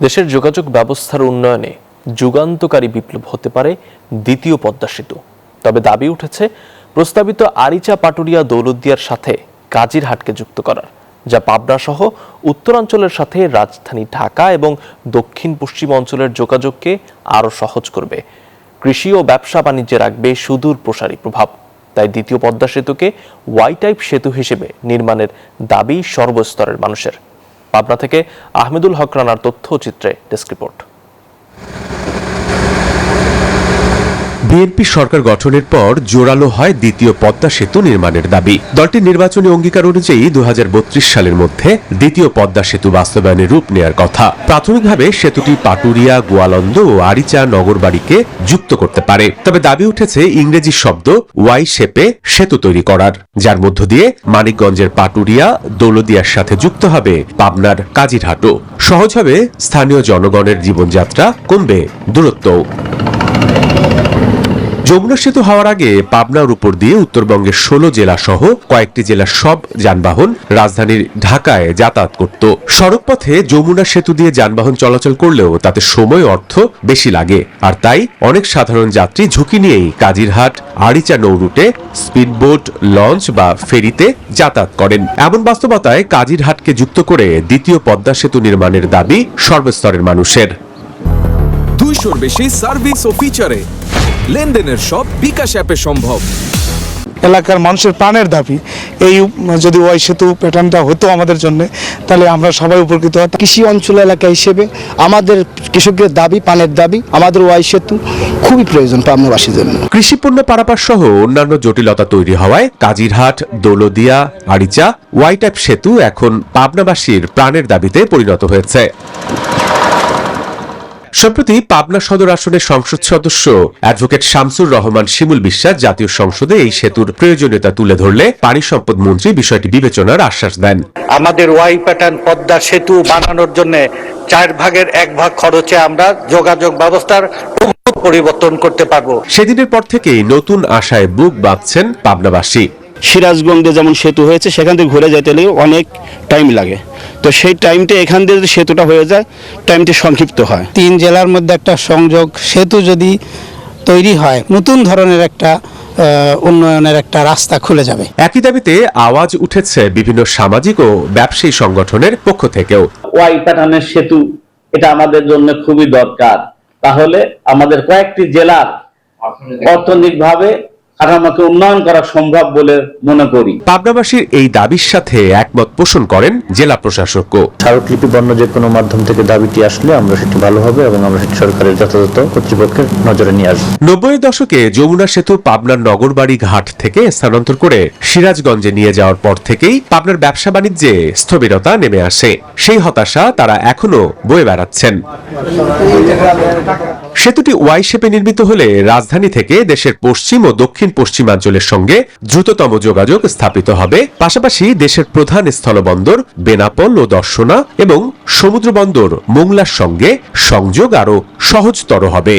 দেশের যোগাযোগ ব্যবস্থার উন্নয়নে যুগান্তকারী বিপ্লব হতে পারে দ্বিতীয় পদ্মা সেতু। তবে দাবি উঠেছে প্রস্তাবিত আরিচা-পাটুরিয়া দৌলতদিয়ার সাথে কাজিরহাটকে যুক্ত করার, যা পাবনা সহ উত্তরাঞ্চলের সাথে রাজধানী ঢাকা এবং দক্ষিণ পশ্চিম অঞ্চলের যোগাযোগকে আরও সহজ করবে। কৃষি ও ব্যবসা বাণিজ্যে রাখবে সুদূর প্রসারী প্রভাব। তাই দ্বিতীয় পদ্মা সেতুকে ওয়াই টাইপ সেতু হিসেবে নির্মাণের দাবি সর্বস্তরের মানুষের। পাবনা থেকে আহমেদুল হক রানার তথ্যচিত্রে ডেস্ক রিপোর্ট। বিএনপি সরকার গঠনের পর জোরালো হয় দ্বিতীয় পদ্মা সেতু নির্মাণের দাবি। দলটির নির্বাচনী অঙ্গীকার অনুযায়ী 2032 সালের মধ্যে দ্বিতীয় পদ্মা সেতু বাস্তবায়নের রূপ নেয়ার কথা। প্রাথমিকভাবে সেতুটি পাটুরিয়া, গোয়ালন্দ ও আরিচা নগরবাড়িকে যুক্ত করতে পারে। তবে দাবি উঠেছে ইংরেজি শব্দ ওয়াই শেপে সেতু তৈরি করার, যার মধ্য দিয়ে মানিকগঞ্জের পাটুরিয়া দৌলতদিয়ার সাথে যুক্ত হবে পাবনার কাজিরহাটও। সহজ হবে স্থানীয় জনগণের জীবনযাত্রা, কমবে দূরত্ব। যমুনা সেতু হওয়ার আগে পাবনার উপর দিয়ে উত্তরবঙ্গের 16 জেলা সহ কয়েকটি জেলার সব যানবাহন রাজধানীর ঢাকায় যাতায়াত করত। সড়কপথে যমুনা সেতু দিয়ে যানবাহন চলাচল করলেও তাতে সময় অর্থ বেশি লাগে, আর তাই অনেক সাধারণ যাত্রী ঝুঁকি নিয়েই কাজিরহাট আরিচা নৌ রুটে স্পিডবোট, লঞ্চ বা ফেরিতে যাতায়াত করেন। এমন বাস্তবতায় কাজিরহাটকে যুক্ত করে দ্বিতীয় পদ্মা সেতু নির্মাণের দাবি সর্বস্তরের মানুষের। 200-র বেশি সার্ভিস ও ফিচারে লেনদেনের সব বিকাশ অ্যাপে সম্ভব। এলাকার মানুষের প্রাণের দাবি, এই যদি ওয়াই সেতু প্যাটার্নটা হতো আমাদের জন্য, তাহলে আমরা সবাই উপকৃত হতাম। কৃষি অঞ্চল এলাকা হিসেবে আমাদের কৃষকদের দাবি, পানের দাবি, আমাদের ওয়াই সেতু খুবই প্রয়োজন পাবনাবাসীর জন্য। কৃষিপণ্য পারাপার সহ অন্যান্য জটিলতা তৈরি হওয়ায় কাজিরহাট, দৌলতদিয়া, আরিচা ওয়াই টাইপ সেতু এখন পাবনাবাসীর প্রাণের দাবিতে পরিণত হয়েছে। সম্প্রতি পাবনা সদর আসনের সংসদ সদস্য অ্যাডভোকেট শামসুর রহমান শিমুল বিশ্বাস জাতীয় সংসদে এই সেতুর প্রয়োজনীয়তা তুলে ধরলে পানি সম্পদ মন্ত্রী বিষয়টি বিবেচনার আশ্বাস দেন। আমাদের ওয়াই প্যাটার্ন পদ্মা সেতু বানানোর জন্য 4 ভাগের 1 ভাগ খরচে আমরা যোগাযোগ ব্যবস্থার পরিবর্তন করতে পারবো। সেদিনের পর থেকেই নতুন আশায় বুক বাঁধছেন পাবনাবাসী। সিরাজগঞ্জে যেমন সেতু হয়েছে, সেখান থেকে ঘুরে যেতে গেলে অনেক টাইম লাগে, তো সেই টাইমটা এখান দিয়ে যদি সেতুটা হয়ে যায়, টাইমটা সংক্ষিপ্ত হয়। 3 জেলার মধ্যে একটা সংযোগ সেতু যদি তৈরি হয়, নতুন ধরনের একটা উন্নয়নের একটা রাস্তা খুলে যাবে। একই দাবিতে আওয়াজ উঠেছে বিভিন্ন সামাজিক ও ব্যবসায়ী সংগঠনের পক্ষ থেকেও। ওয়াই প্যাটার্নের সেতু এটা আমাদের জন্য খুবই দরকার, তাহলে আমাদের কয়েকটি জেলার অর্থনৈতিকভাবে কাঠামোকে উন্নয়ন করা সম্ভব বলে মনে করি। পাবনাবাসীর এই দাবির সাথে একমত পোষণ করেন জেলা প্রশাসকও। স্মারকলিপিবদ্ধ যে কোনো মাধ্যম থেকে দাবিটি আসলে আমরা সেটি ভালো হবে এবং আমরা সেটি সরকারের যথাযথ কর্তৃপক্ষের নজরে নিয়ে আসবো। 90-এর দশকে যমুনা সেতু পাবনার নগরবাড়ি ঘাট থেকে স্থানান্তর করে সিরাজগঞ্জে নিয়ে যাওয়ার পর থেকেই পাবনার ব্যবসা বাণিজ্যে স্থবিরতা নেমে আসে। সেই হতাশা তারা এখনো বয়ে বেড়াচ্ছেন। সেতুটি ওয়াই শেপে নির্মিত হলে রাজধানী থেকে দেশের পশ্চিম ও দক্ষিণ পশ্চিমাঞ্চলের সঙ্গে দ্রুততম যোগাযোগ স্থাপিত হবে। পাশাপাশি দেশের প্রধান স্থলবন্দর বেনাপোল ও দর্শনা এবং সমুদ্র বন্দর মোংলার সঙ্গে সংযোগ আরও সহজতর হবে।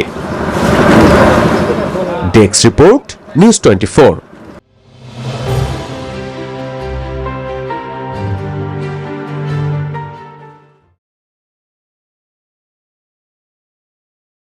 Desk report, news 24।